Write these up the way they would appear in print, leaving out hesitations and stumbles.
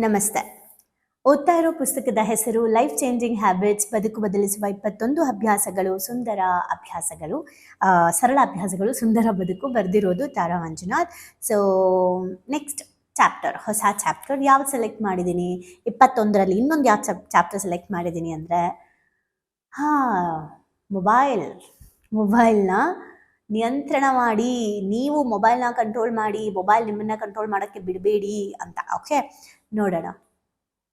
ನಮಸ್ತೆ. ಓದ್ತಾ ಇರೋ ಪುಸ್ತಕದ ಹೆಸರು ಲೈಫ್ ಚೇಂಜಿಂಗ್ ಹ್ಯಾಬಿಟ್ಸ್, ಬದುಕು ಬದಲಿಸುವ 21 ಅಭ್ಯಾಸಗಳು, ಸುಂದರ ಅಭ್ಯಾಸಗಳು, ಸರಳ ಅಭ್ಯಾಸಗಳು, ಸುಂದರ ಬದುಕು. ಬರೆದಿರೋದು ತಾರಾ ಮಂಜುನಾಥ್. ಸೊ ನೆಕ್ಸ್ಟ್ ಚಾಪ್ಟರ್, ಹೊಸ ಚಾಪ್ಟರ್ ಯಾವ್ದು ಸೆಲೆಕ್ಟ್ ಮಾಡಿದ್ದೀನಿ 21ರಲ್ಲಿ ಇನ್ನೊಂದು ಯಾವ ಚಾಪ್ಟರ್ ಸೆಲೆಕ್ಟ್ ಮಾಡಿದ್ದೀನಿ ಅಂದರೆ ಮೊಬೈಲ್ನ ನಿಯಂತ್ರಣ ಮಾಡಿ. ನೀವು ಮೊಬೈಲ್ನ ಕಂಟ್ರೋಲ್ ಮಾಡಿ, ಮೊಬೈಲ್ ನಿಮ್ಮನ್ನು ಕಂಟ್ರೋಲ್ ಮಾಡೋಕ್ಕೆ ಬಿಡಬೇಡಿ ಅಂತ. ಓಕೆ, ನೋಡೋಣ.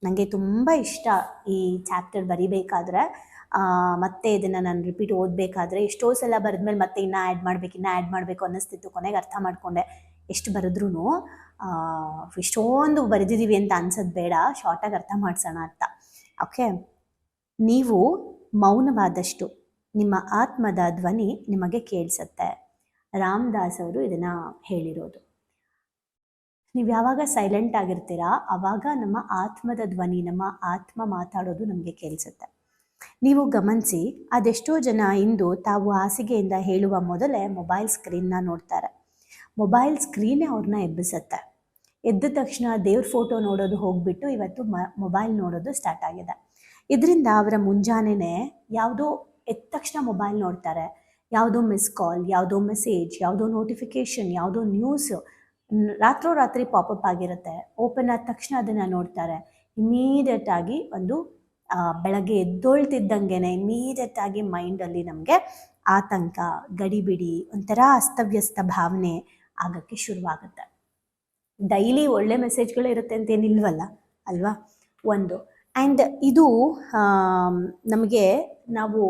ನನಗೆ ತುಂಬ ಇಷ್ಟ ಈ ಚಾಪ್ಟರ್ ಬರಿಬೇಕಾದ್ರೆ. ಮತ್ತೆ ಇದನ್ನು ನಾನು ರಿಪೀಟ್ ಓದಬೇಕಾದ್ರೆ ಎಷ್ಟೋ ಸಲ ಬರೆದ್ಮೇಲೆ ಮತ್ತೆ ಇನ್ನೂ ಆ್ಯಡ್ ಮಾಡಬೇಕು ಅನ್ನಿಸ್ತಿತ್ತು. ಕೊನೆಗೆ ಅರ್ಥ ಮಾಡಿಕೊಂಡೆ, ಎಷ್ಟು ಬರೆದ್ರೂ ಇಷ್ಟೊಂದು ಬರೆದಿದ್ದೀವಿ ಅಂತ ಅನ್ಸೋದು ಬೇಡ, ಶಾರ್ಟಾಗಿ ಅರ್ಥ ಮಾಡಿಸೋಣ ಅಂತ. ಓಕೆ, ನೀವು ಮೌನವಾದಷ್ಟು ನಿಮ್ಮ ಆತ್ಮದ ಧ್ವನಿ ನಿಮಗೆ ಕೇಳಿಸುತ್ತೆ. ರಾಮದಾಸ್ ಅವರು ಇದನ್ನು ಹೇಳಿರೋದು. ನೀವು ಯಾವಾಗ ಸೈಲೆಂಟ್ ಆಗಿರ್ತೀರಾ ಆವಾಗ ನಮ್ಮ ಆತ್ಮದ ಧ್ವನಿ, ನಮ್ಮ ಆತ್ಮ ಮಾತಾಡೋದು ನಮಗೆ ಕೇಳಿಸುತ್ತೆ. ನೀವು ಗಮನಿಸಿ, ಅದೆಷ್ಟೋ ಜನ ಇಂದು ತಾವು ಹಾಸಿಗೆಯಿಂದ ಹೇಳುವ ಮೊದಲೇ ಮೊಬೈಲ್ ಸ್ಕ್ರೀನ್ನ ನೋಡ್ತಾರೆ. ಮೊಬೈಲ್ ಸ್ಕ್ರೀನೇ ಅವ್ರನ್ನ ಎಬ್ಬಿಸುತ್ತೆ. ಎದ್ದ ತಕ್ಷಣ ದೇವ್ರ ಫೋಟೋ ನೋಡೋದು ಹೋಗ್ಬಿಟ್ಟು ಇವತ್ತು ಮೊಬೈಲ್ ನೋಡೋದು ಸ್ಟಾರ್ಟ್ ಆಗಿದೆ. ಇದರಿಂದ ಅವರ ಮುಂಜಾನೆನೇ ಯಾವುದೋ ಎದ್ದ ತಕ್ಷಣ ಮೊಬೈಲ್ ನೋಡ್ತಾರೆ. ಯಾವುದೋ ಮಿಸ್ ಕಾಲ್, ಯಾವುದೋ ಮೆಸೇಜ್, ಯಾವುದೋ ನೋಟಿಫಿಕೇಷನ್, ಯಾವುದೋ ನ್ಯೂಸ್ ರಾತ್ರಿ ಪಾಪಪ್ ಆಗಿರುತ್ತೆ. ಓಪನ್ ಆದ ತಕ್ಷಣ ಅದನ್ನು ನೋಡ್ತಾರೆ. ಇಮಿಡಿಯೇಟ್ ಆಗಿ ಒಂದು ಬೆಳಗ್ಗೆ ಎದ್ದೊಳ್ತಿದ್ದಂಗೆ ಇಮಿಡಿಯೇಟ್ ಆಗಿ ಮೈಂಡಲ್ಲಿ ನಮಗೆ ಆತಂಕ, ಗಡಿಬಿಡಿ, ಒಂಥರ ಅಸ್ತವ್ಯಸ್ತ ಭಾವನೆ ಆಗೋಕ್ಕೆ ಶುರುವಾಗುತ್ತೆ. ಡೈಲಿ ಒಳ್ಳೆ ಮೆಸೇಜ್ಗಳು ಇರುತ್ತೆ ಅಂತೇನಿಲ್ವಲ್ಲ ಅಲ್ವಾ. ಒಂದು ಆ್ಯಂಡ್ ಇದು ನಮಗೆ ನಾವು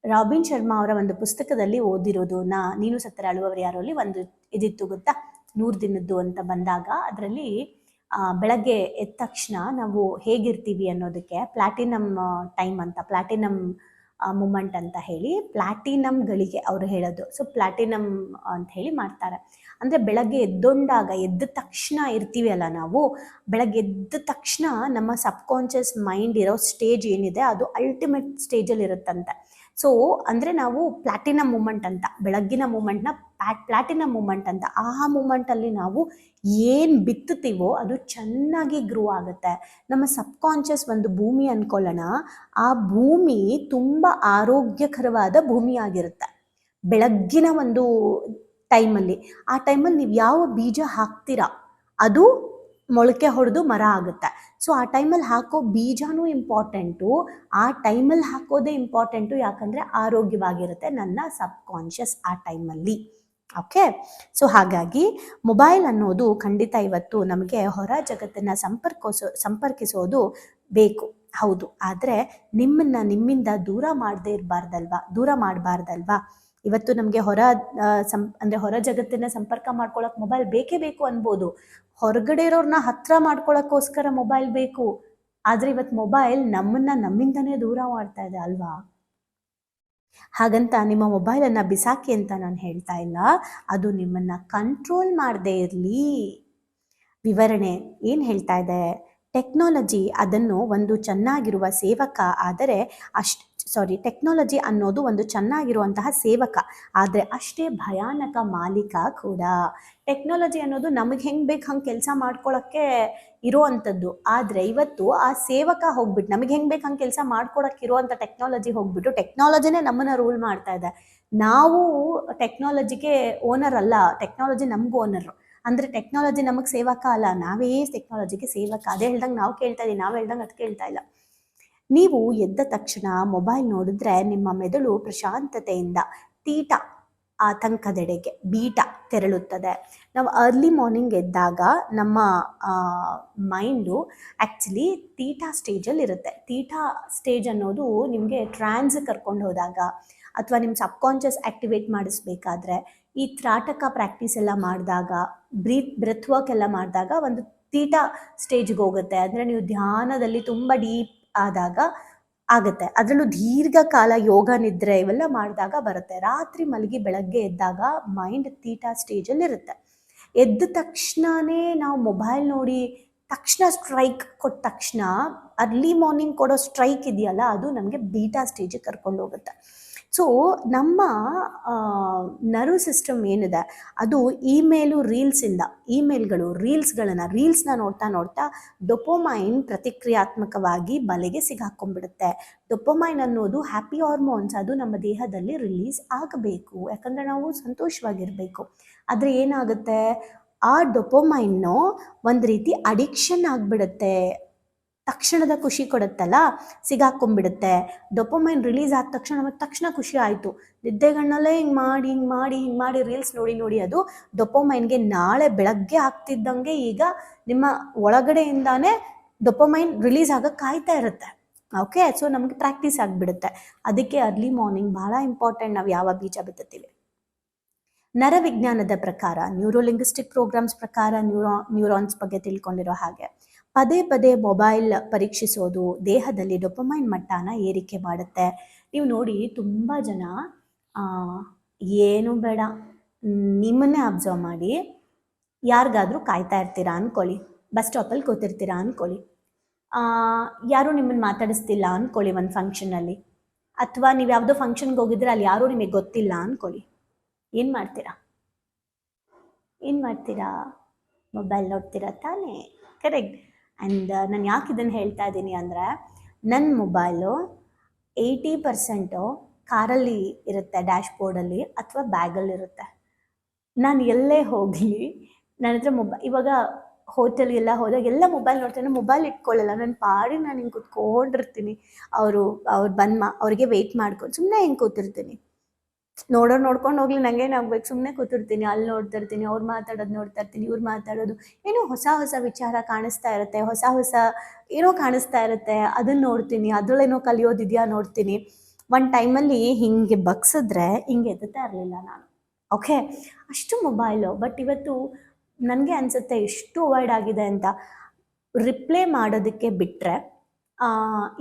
ರಾಬಿನ್ ಶರ್ಮಾ ಅವರ ಒಂದು ಪುಸ್ತಕದಲ್ಲಿ ಓದಿರೋದು. ನೀನು ಸತ್ತರ ಅಳುವವರು ಯಾರೋ ಅಲ್ಲಿ ಒಂದು ಇದಿತ್ತು ಗೊತ್ತಾ, 100 ದಿನದ್ದು ಅಂತ ಬಂದಾಗ ಅದರಲ್ಲಿ ಬೆಳಗ್ಗೆ ಎದ್ದ ತಕ್ಷಣ ನಾವು ಹೇಗಿರ್ತೀವಿ ಅನ್ನೋದಕ್ಕೆ ಪ್ಲಾಟಿನಮ್ ಟೈಮ್ ಅಂತ, ಪ್ಲಾಟಿನಮ್ ಮೂಮೆಂಟ್ ಅಂತ ಹೇಳಿ, ಪ್ಲಾಟಿನಮ್ಗಳಿಗೆ ಅವರು ಹೇಳೋದು. ಸೊ ಪ್ಲಾಟಿನಮ್ ಅಂತ ಹೇಳಿ ಮಾಡ್ತಾರೆ. ಅಂದರೆ ಬೆಳಗ್ಗೆ ಎದ್ದ ತಕ್ಷಣ ಇರ್ತೀವಿ ಅಲ್ಲ ನಾವು, ಬೆಳಗ್ಗೆ ಎದ್ದ ತಕ್ಷಣ ನಮ್ಮ ಸಬ್ಕಾನ್ಷಿಯಸ್ ಮೈಂಡ್ ಇರೋ ಸ್ಟೇಜ್ ಏನಿದೆ ಅದು ಅಲ್ಟಿಮೇಟ್ ಸ್ಟೇಜಲ್ಲಿ ಇರುತ್ತಂತೆ. ಸೊ ಅಂದರೆ ನಾವು ಪ್ಲಾಟಿನಮ್ ಮೂಮೆಂಟ್ ಅಂತ, ಬೆಳಗ್ಗಿನ ಮೂಮೆಂಟ್ನ ಪ್ಲಾಟಿನಮ್ ಮೂಮೆಂಟ್ ಅಂತ. ಆ ಮೂಮೆಂಟಲ್ಲಿ ನಾವು ಏನು ಬಿತ್ತುತ್ತೀವೋ ಅದು ಚೆನ್ನಾಗಿ ಗ್ರೋ ಆಗುತ್ತೆ. ನಮ್ಮ ಸಬ್ಕಾನ್ಷಿಯಸ್ ಒಂದು ಭೂಮಿ ಅಂದ್ಕೊಳ್ಳೋಣ, ಆ ಭೂಮಿ ತುಂಬ ಆರೋಗ್ಯಕರವಾದ ಭೂಮಿ ಆಗಿರುತ್ತೆ ಬೆಳಗ್ಗಿನ ಒಂದು ಟೈಮಲ್ಲಿ. ಆ ಟೈಮಲ್ಲಿ ನೀವು ಯಾವ ಬೀಜ ಹಾಕ್ತೀರಾ ಅದು ಮೊಳಕೆ ಹೊಡೆದು ಮರ ಆಗುತ್ತೆ. ಸೊ ಆ ಟೈಮಲ್ಲಿ ಹಾಕೋ ಬೀಜನೂ ಇಂಪಾರ್ಟೆಂಟು, ಆ ಟೈಮಲ್ಲಿ ಹಾಕೋದೇ ಇಂಪಾರ್ಟೆಂಟು. ಯಾಕಂದರೆ ಆರೋಗ್ಯವಾಗಿರುತ್ತೆ ನನ್ನ ಸಬ್ಕಾನ್ಷಿಯಸ್ ಆ ಟೈಮಲ್ಲಿ. ಓಕೆ, ಸೊ ಹಾಗಾಗಿ ಮೊಬೈಲ್ ಅನ್ನೋದು ಖಂಡಿತ ಇವತ್ತು ನಮಗೆ ಹೊರ ಜಗತ್ತನ್ನು ಸಂಪರ್ಕಿಸೋದು ಬೇಕು, ಹೌದು. ಆದರೆ ನಿಮ್ಮಿಂದ ದೂರ ಮಾಡಬಾರ್ದಲ್ವಾ. ಇವತ್ತು ನಮಗೆ ಹೊರ ಜಗತ್ತನ್ನು ಸಂಪರ್ಕ ಮಾಡ್ಕೊಳ್ಳೋಕೆ ಮೊಬೈಲ್ ಬೇಕೇ ಬೇಕು ಅನ್ಬೋದು. ಹೊರಗಡೆ ಇರೋರನ್ನ ಹತ್ರ ಮಾಡ್ಕೊಳ್ಳೋಕ್ಕೋಸ್ಕರ ಮೊಬೈಲ್ ಬೇಕು. ಆದರೆ ಇವತ್ತು ಮೊಬೈಲ್ ನಮ್ಮಿಂದನೇ ದೂರ ಮಾಡ್ತಾ ಇದೆ ಅಲ್ವಾ. ಹಾಗಂತ ನಿಮ್ಮ ಮೊಬೈಲನ್ನು ಬಿಸಾಕಿ ಅಂತ ನಾನು ಹೇಳ್ತಾ ಇಲ್ಲ, ಅದು ನಿಮ್ಮನ್ನು ಕಂಟ್ರೋಲ್ ಮಾಡದೇ ಇರಲಿ. ವಿವರಣೆ ಏನು ಹೇಳ್ತಾ ಇದೆ, ಟೆಕ್ನಾಲಜಿ ಅದನ್ನು ಒಂದು ಚೆನ್ನಾಗಿರುವ ಸೇವಕ ಆದರೆ ಟೆಕ್ನಾಲಜಿ ಅನ್ನೋದು ಒಂದು ಚೆನ್ನಾಗಿರುವಂತಹ ಸೇವಕ, ಆದರೆ ಅಷ್ಟೇ ಭಯಾನಕ ಮಾಲೀಕ ಕೂಡ. ಟೆಕ್ನಾಲಜಿ ಅನ್ನೋದು ನಮಗೆ ಹೆಂಗೆ ಬೇಕು ಹಂಗೆ ಕೆಲಸ ಮಾಡ್ಕೊಳ್ಳೋಕ್ಕೆ ಇರೋವಂಥದ್ದು. ಆದರೆ ಇವತ್ತು ಆ ಸೇವಕ ಹೋಗ್ಬಿಟ್ಟು ನಮಗೆ ಹೆಂಗೆ ಬೇಕು ಹಂಗೆ ಕೆಲಸ ಮಾಡ್ಕೊಳಕ್ಕೆ ಇರೋವಂಥ ಟೆಕ್ನಾಲಜಿ ಹೋಗ್ಬಿಟ್ಟು ಟೆಕ್ನಾಲಜಿನೇ ನಮ್ಮನ್ನು ರೂಲ್ ಮಾಡ್ತಾ ಇದೆ. ನಾವು ಟೆಕ್ನಾಲಜಿಗೆ ಓನರ್ ಅಲ್ಲ, ಟೆಕ್ನಾಲಜಿ ನಮಗೂ ಓನರು. ಅಂದರೆ ಟೆಕ್ನಾಲಜಿ ನಮಗೆ ಸೇವಕ ಅಲ್ಲ, ನಾವೇ ಟೆಕ್ನಾಲಜಿಗೆ ಸೇವಕ. ಅದೇ ಹೇಳ್ದಂಗೆ ನಾವು ಕೇಳ್ತಾ ಇದ್ದೀವಿ, ನಾವು ಹೇಳ್ದಂಗೆ ಅದು ಕೇಳ್ತಾ ಇಲ್ಲ. ನೀವು ಎದ್ದ ತಕ್ಷಣ ಮೊಬೈಲ್ ನೋಡಿದ್ರೆ ನಿಮ್ಮ ಮೆದುಳು ಪ್ರಶಾಂತತೆಯಿಂದ ಆತಂಕದೆಡೆಗೆ ಬೀಟ ತೆರಳುತ್ತದೆ. ನಾವು ಅರ್ಲಿ ಮಾರ್ನಿಂಗ್ ಎದ್ದಾಗ ನಮ್ಮ ಮೈಂಡು ಆ್ಯಕ್ಚುಲಿ ತೀಟಾ ಸ್ಟೇಜಲ್ಲಿ ಇರುತ್ತೆ. ತೀಟಾ ಸ್ಟೇಜ್ ಅನ್ನೋದು ನಿಮಗೆ ಟ್ರಾನ್ಸ್ ಕರ್ಕೊಂಡು ಹೋದಾಗ ಅಥವಾ ನಿಮ್ಮ ಸಬ್ಕಾನ್ಷಿಯಸ್ ಆ್ಯಕ್ಟಿವೇಟ್ ಮಾಡಿಸ್ಬೇಕಾದ್ರೆ, ಈ ತ್ರಾಟಕ ಪ್ರಾಕ್ಟೀಸ್ ಎಲ್ಲ ಮಾಡಿದಾಗ, ಬ್ರೆತ್ ವರ್ಕ್ ಎಲ್ಲ ಮಾಡಿದಾಗ ಒಂದು ತೀಟಾ ಸ್ಟೇಜ್ಗೆ ಹೋಗುತ್ತೆ. ಅಂದರೆ ನೀವು ಧ್ಯಾನದಲ್ಲಿ ತುಂಬ ಡೀಪ್ ಆದಾಗ ಆಗುತ್ತೆ. ಅದರಲ್ಲೂ ದೀರ್ಘಕಾಲ ಯೋಗ ನಿದ್ರೆ ಇವೆಲ್ಲ ಮಾಡಿದಾಗ ಬರುತ್ತೆ. ರಾತ್ರಿ ಮಲಗಿ ಬೆಳಗ್ಗೆ ಎದ್ದಾಗ ಮೈಂಡ್ ತೀಟಾ ಸ್ಟೇಜಲ್ಲಿ ಇರುತ್ತೆ. ಎದ್ದ ತಕ್ಷಣವೇ ನಾವು ಮೊಬೈಲ್ ನೋಡಿ ತಕ್ಷಣ ಸ್ಟ್ರೈಕ್ ಕೊಟ್ಟ ತಕ್ಷಣ ಅರ್ಲಿ ಮಾರ್ನಿಂಗ್ ಕೊಡೋ ಸ್ಟ್ರೈಕ್ ಇದೆಯಲ್ಲ, ಅದು ನಮಗೆ ಬೀಟಾ ಸ್ಟೇಜಿಗೆ ಕರ್ಕೊಂಡು ಹೋಗುತ್ತೆ. ಸೊ ನಮ್ಮ ನರ್ವ್ ಸಿಸ್ಟಮ್ ಏನಿದೆ ಅದು ರೀಲ್ಸ್ಗಳನ್ನ ನೋಡ್ತಾ ನೋಡ್ತಾ ಡೊಪೋಮೈನ್ ಪ್ರತಿಕ್ರಿಯಾತ್ಮಕವಾಗಿ ಬಲೆಗೆ ಸಿಗಾಕೊಂಡ್ಬಿಡುತ್ತೆ. ಡೊಪೋಮೈನ್ ಅನ್ನೋದು ಹ್ಯಾಪಿ ಹಾರ್ಮೋನ್ಸ್, ಅದು ನಮ್ಮ ದೇಹದಲ್ಲಿ ರಿಲೀಸ್ ಆಗಬೇಕು, ಯಾಕಂದರೆ ನಾವು ಸಂತೋಷವಾಗಿರಬೇಕು. ಆದರೆ ಏನಾಗುತ್ತೆ, ಆ ಡೊಪೋಮೈನ್ನು ಒಂದು ರೀತಿ ಅಡಿಕ್ಷನ್ ಆಗಿಬಿಡುತ್ತೆ. ತಕ್ಷಣದ ಖುಷಿ ಕೊಡುತ್ತಲ್ಲ, ಸಿಗಾಕೊಂಡ್ಬಿಡುತ್ತೆ. ಡೊಪೋಮೈನ್ ರಿಲೀಸ್ ಆದ ತಕ್ಷಣ ನಮಗೆ ತಕ್ಷಣ ಖುಷಿ ಆಯಿತು, ನಿದ್ದೆಗಣ್ಣಲ್ಲೇ ಹಿಂಗೆ ಮಾಡಿ ರೀಲ್ಸ್ ನೋಡಿ ಅದು ಡೊಪೋಮೈನ್ಗೆ ನಾಳೆ ಬೆಳಗ್ಗೆ ಆಗ್ತಿದ್ದಂಗೆ ಈಗ ನಿಮ್ಮ ಒಳಗಡೆಯಿಂದಾನೇ ಡೊಪೋಮೈನ್ ರಿಲೀಸ್ ಆಗಕ್ಕೆ ಕಾಯ್ತಾ ಇರುತ್ತೆ. ಓಕೆ, ಸೊ ನಮಗೆ ಪ್ರಾಕ್ಟೀಸ್ ಆಗಿಬಿಡುತ್ತೆ. ಅದಕ್ಕೆ ಅರ್ಲಿ ಮಾರ್ನಿಂಗ್ ಭಾಳ ಇಂಪಾರ್ಟೆಂಟ್. ನಾವು ಯಾವ ಬೀಜ ಬಿತ್ತುತ್ತೀವಿ. ನರವಿಜ್ಞಾನದ ಪ್ರಕಾರ, ನ್ಯೂರೋಲಿಂಗ್ವಿಸ್ಟಿಕ್ ಪ್ರೋಗ್ರಾಮ್ಸ್ ಪ್ರಕಾರ, ನ್ಯೂರಾನ್ಸ್ ಬಗ್ಗೆ ತಿಳ್ಕೊಂಡಿರೋ ಹಾಗೆ ಪದೇ ಮೊಬೈಲ್ ಪರೀಕ್ಷಿಸೋದು ದೇಹದಲ್ಲಿ ಡೊಪಮೈನ್ ಮಟ್ಟನ ಏರಿಕೆ ಮಾಡುತ್ತೆ. ನೀವು ನೋಡಿ, ತುಂಬ ಜನ ಏನು ಬೇಡ, ನಿಮ್ಮನ್ನೇ ಅಬ್ಸರ್ವ್ ಮಾಡಿ, ಯಾರಿಗಾದರೂ ಕಾಯ್ತಾ ಇರ್ತೀರಾ ಅಂದ್ಕೊಳ್ಳಿ, ಬಸ್ ಸ್ಟಾಪಲ್ಲಿ ಕೂತಿರ್ತೀರಾ ಅಂದ್ಕೊಳ್ಳಿ, ಯಾರೂ ನಿಮ್ಮನ್ನು ಮಾತಾಡಿಸ್ತಿಲ್ಲ ಅಂದ್ಕೊಳ್ಳಿ ಒಂದು ಫಂಕ್ಷನಲ್ಲಿ, ಅಥವಾ ನೀವು ಯಾವುದೋ ಫಂಕ್ಷನ್ಗೆ ಹೋಗಿದ್ರೆ ಅಲ್ಲಿ ಯಾರೂ ನಿಮಗೆ ಗೊತ್ತಿಲ್ಲ ಅಂದ್ಕೊಳ್ಳಿ, ಏನು ಮಾಡ್ತೀರಾ? ಮೊಬೈಲ್ ನೋಡ್ತೀರಾ ತಾನೇ? ಕರೆಕ್ಟ್. ಆ್ಯಂಡ್ ನಾನು ಯಾಕೆ ಇದನ್ನು ಹೇಳ್ತಾ ಇದ್ದೀನಿ ಅಂದರೆ, ನನ್ನ ಮೊಬೈಲು 80% ಕಾರಲ್ಲಿ ಇರುತ್ತೆ, ಡ್ಯಾಶ್ ಬೋರ್ಡಲ್ಲಿ ಅಥವಾ ಬ್ಯಾಗಲ್ಲಿರುತ್ತೆ. ನಾನು ಎಲ್ಲೇ ಹೋಗಲಿ, ನನ್ನ ಹತ್ರ ಇವಾಗ ಹೋಟೆಲ್ಗೆಲ್ಲ ಹೋದಾಗ ಎಲ್ಲ ಮೊಬೈಲ್ ನೋಡ್ತೀನಿ, ಮೊಬೈಲ್ ಇಟ್ಕೊಳ್ಳಲ್ಲ, ನನ್ನ ಪಾಡಿಗೆ ನಾನು ಹಿಂಗೆ ಕೂತ್ಕೊಂಡಿರ್ತೀನಿ. ಅವ್ರು ಅವ್ರಿಗೆ ವೆಯ್ಟ್ ಮಾಡ್ಕೊಂಡು ಸುಮ್ಮನೆ ಹಿಂಗೆ ಕೂತಿರ್ತೀನಿ. ನೋಡ್ಕೊಂಡು ಹೋಗ್ಲಿ, ನಂಗೇನಾಗ್ಬೇಕು, ಸುಮ್ಮನೆ ಕೂತಿರ್ತೀನಿ, ಅಲ್ಲಿ ನೋಡ್ತಿರ್ತೀನಿ, ಅವ್ರು ಮಾತಾಡೋದು ನೋಡ್ತಾ ಇರ್ತೀನಿ, ಇವ್ರು ಮಾತಾಡೋದು, ಏನೋ ಹೊಸ ವಿಚಾರ ಕಾಣಿಸ್ತಾ ಇರುತ್ತೆ, ಹೊಸ ಏನೋ ಕಾಣಿಸ್ತಾ ಇರುತ್ತೆ, ಅದನ್ನು ನೋಡ್ತೀನಿ, ಅದರಲ್ಲೇನೋ ಕಲಿಯೋದಿದೆಯಾ ನೋಡ್ತೀನಿ. ಒಂದು ಟೈಮಲ್ಲಿ ಹಿಂಗೆ ಬಗ್ಸಿದ್ರೆ ಹಿಂಗೆ ಎತ್ತುತ್ತಾ ಇರಲಿಲ್ಲ ನಾನು. ಓಕೆ, ಅಷ್ಟು ಮೊಬೈಲು. ಬಟ್ ಇವತ್ತು ನನಗೆ ಅನಿಸುತ್ತೆ ಎಷ್ಟು ಅವಾಯ್ಡ್ ಆಗಿದೆ ಅಂತ. ರಿಪ್ಲೇ ಮಾಡೋದಕ್ಕೆ ಬಿಟ್ಟರೆ,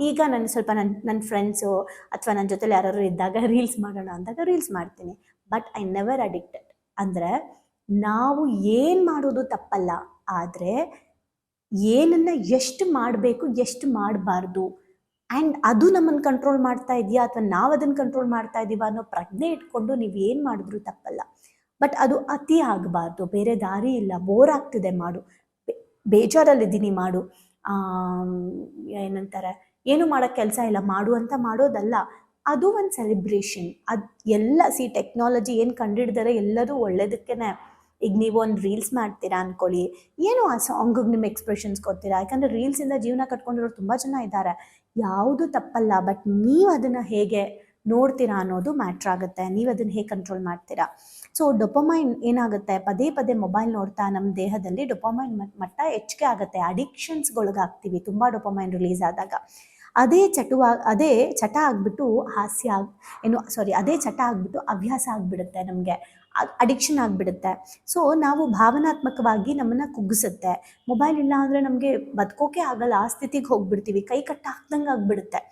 ಈಗ ನಾನು ಸ್ವಲ್ಪ ನನ್ನ ಫ್ರೆಂಡ್ಸು ಅಥವಾ ನನ್ನ ಜೊತೆಲಿ ಯಾರು ಇದ್ದಾಗ ರೀಲ್ಸ್ ಮಾಡೋಣ ಅಂದಾಗ ರೀಲ್ಸ್ ಮಾಡ್ತೀನಿ. But I never addicted. ಅಂದರೆ ನಾವು ಏನು ಮಾಡೋದು ತಪ್ಪಲ್ಲ, ಆದರೆ ಏನನ್ನು ಎಷ್ಟು ಮಾಡಬೇಕು, ಎಷ್ಟು ಮಾಡಬಾರ್ದು, ಆ್ಯಂಡ್ ಅದು ನಮ್ಮನ್ನು ಕಂಟ್ರೋಲ್ ಮಾಡ್ತಾ ಇದೆಯಾ ಅಥವಾ ನಾವು ಅದನ್ನು ಕಂಟ್ರೋಲ್ ಮಾಡ್ತಾ ಇದ್ದೀವ ಅನ್ನೋ ಪ್ರಜ್ಞೆ ಇಟ್ಕೊಂಡು ನೀವು ಏನು ಮಾಡಿದ್ರು ತಪ್ಪಲ್ಲ. ಬಟ್ ಅದು ಅತಿ ಆಗಬಾರ್ದು. ಬೇರೆ ದಾರಿ ಇಲ್ಲ, ಬೋರ್ ಆಗ್ತಿದೆ ಮಾಡು, ಬೇಜಾರಲ್ಲಿದ್ದೀನಿ ಮಾಡು, ಏನಂತಾರೆ, ಏನು ಮಾಡೋಕ್ಕೆ ಕೆಲಸ ಇಲ್ಲ ಮಾಡು ಅಂತ ಮಾಡೋದಲ್ಲ. ಅದು ಒಂದು ಸೆಲೆಬ್ರೇಷನ್. ಅದು ಎಲ್ಲ ಟೆಕ್ನಾಲಜಿ ಏನು ಕಂಡುಹಿಡಿದರೆ ಎಲ್ಲರೂ ಒಳ್ಳೇದಕ್ಕೇ. ಈಗ ನೀವು ಒಂದು ರೀಲ್ಸ್ ಮಾಡ್ತೀರಾ ಅಂದ್ಕೊಳ್ಳಿ, ಏನು ಆ ಸಾಂಗಿಗೆ ನಿಮ್ಮ ಎಕ್ಸ್ಪ್ರೆಷನ್ಸ್ ಕೊಡ್ತೀರಾ, ಯಾಕಂದರೆ ರೀಲ್ಸಿಂದ ಜೀವನ ಕಟ್ಕೊಂಡಿರೋರು ತುಂಬ ಜನ ಇದ್ದಾರೆ. ಯಾವುದು ತಪ್ಪಲ್ಲ, ಬಟ್ ನೀವು ಅದನ್ನು ಹೇಗೆ ನೋಡ್ತೀರಾ ಅನ್ನೋದು ಮ್ಯಾಟ್ರ್ ಆಗುತ್ತೆ. ನೀವು ಅದನ್ನು ಹೇಗೆ ಕಂಟ್ರೋಲ್ ಮಾಡ್ತೀರಾ. ಸೊ ಡೊಪಮೈನ್ ಏನಾಗುತ್ತೆ, ಪದೇ ಮೊಬೈಲ್ ನೋಡ್ತಾ ನಮ್ಮ ದೇಹದಲ್ಲಿ ಡೊಪಮೈನ್ ಮಟ್ಟ ಹೆಚ್ಚಿಗೆ ಆಗುತ್ತೆ. ಅಡಿಕ್ಷನ್ಸ್ಗೊಳಗಾಗ್ತೀವಿ ತುಂಬ ಡೊಪಮೈನ್ ರಿಲೀಸ್ ಆದಾಗ. ಅದೇ ಚಟ ಆಗಿಬಿಟ್ಟು ಅದೇ ಚಟ ಆಗಿಬಿಟ್ಟು ಹವ್ಯಾಸ ಆಗಿಬಿಡುತ್ತೆ, ನಮಗೆ ಅಡಿಕ್ಷನ್ ಆಗಿಬಿಡುತ್ತೆ. ಸೊ ನಾವು ಭಾವನಾತ್ಮಕವಾಗಿ ನಮ್ಮನ್ನು ಕುಗ್ಗಿಸುತ್ತೆ. ಮೊಬೈಲ್ ಇಲ್ಲ ಅಂದರೆ ನಮಗೆ ಬದುಕೋಕೆ ಆಗಲ್ಲ, ಆ ಸ್ಥಿತಿಗೆ ಹೋಗ್ಬಿಡ್ತೀವಿ, ಕೈ ಕಟ್ಟ ಹಾಕ್ದಂಗೆ ಆಗಿಬಿಡುತ್ತೆ.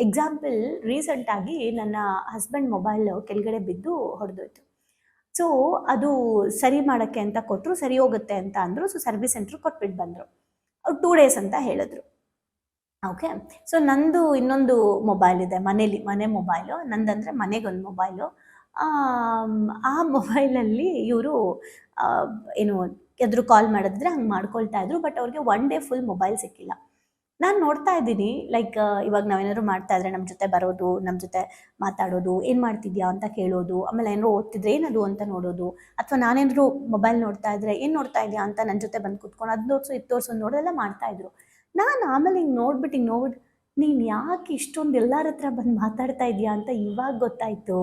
ಎಕ್ಸಾಂಪಲ್, ರೀಸೆಂಟಾಗಿ ನನ್ನ ಹಸ್ಬೆಂಡ್ ಮೊಬೈಲ್ ಕೆಳಗಡೆ ಬಿದ್ದು ಹೊಡೆದೋಯ್ತು. ಸೊ ಅದು ಸರಿ ಮಾಡೋಕ್ಕೆ ಅಂತ ಕೊಟ್ಟರು, ಸರಿ ಹೋಗುತ್ತೆ ಅಂತ ಅಂದರು. ಸೊ ಸರ್ವಿಸ್ ಸೆಂಟ್ರಿಗೆ ಕೊಟ್ಬಿಟ್ಟು ಬಂದರು. ಅವ್ರು 2 days ಅಂತ ಹೇಳಿದ್ರು. ಓಕೆ, ಸೊ ನಂದು ಇನ್ನೊಂದು ಮೊಬೈಲ್ ಇದೆ ಮನೆ ಮೊಬೈಲು, ನಂದಂದರೆ ಮನೆಗೊಂದು ಮೊಬೈಲು. ಆ ಮೊಬೈಲಲ್ಲಿ ಇವರು ಎದುರು ಕಾಲ್ ಮಾಡಿದ್ರೆ ಹಂಗೆ ಮಾಡ್ಕೊಳ್ತಾ ಇದ್ರು. ಬಟ್ ಅವ್ರಿಗೆ 1 day ಫುಲ್ ಮೊಬೈಲ್ ಸಿಕ್ಕಿಲ್ಲ. ನಾನು ನೋಡ್ತಾ ಇದ್ದೀನಿ, ಲೈಕ್ ಇವಾಗ ನಾವೇನಾದ್ರು ಮಾಡ್ತಾ ಇದ್ರೆ ನಮ್ಮ ಜೊತೆ ಬರೋದು, ನಮ್ಮ ಜೊತೆ ಮಾತಾಡೋದು, ಏನು ಮಾಡ್ತಿದ್ಯಾ ಅಂತ ಕೇಳೋದು, ಆಮೇಲೆ ಏನಾದ್ರು ಓದ್ತಿದ್ರೆ ಏನದು ಅಂತ ನೋಡೋದು, ಅಥವಾ ನಾನೇನಾದ್ರು ಮೊಬೈಲ್ ನೋಡ್ತಾ ಇದ್ರೆ ಏನು ನೋಡ್ತಾ ಇದೆಯಾ ಅಂತ ನನ್ನ ಜೊತೆ ಬಂದು ಕುತ್ಕೊಂಡು ಅದು ತೋರಿಸು ಇದು ತೋರಿಸು ನೋಡೋದೆಲ್ಲ ಮಾಡ್ತಾಯಿದ್ರು. ನಾನು ಆಮೇಲೆ ಹಿಂಗೆ ನೋಡ್ಬಿಟ್ಟು ನೀನು ಯಾಕೆ ಇಷ್ಟೊಂದು ಎಲ್ಲರ ಹತ್ರ ಬಂದು ಮಾತಾಡ್ತಾ ಇದೆಯಾ ಅಂತ ಇವಾಗ ಗೊತ್ತಾಯಿತು.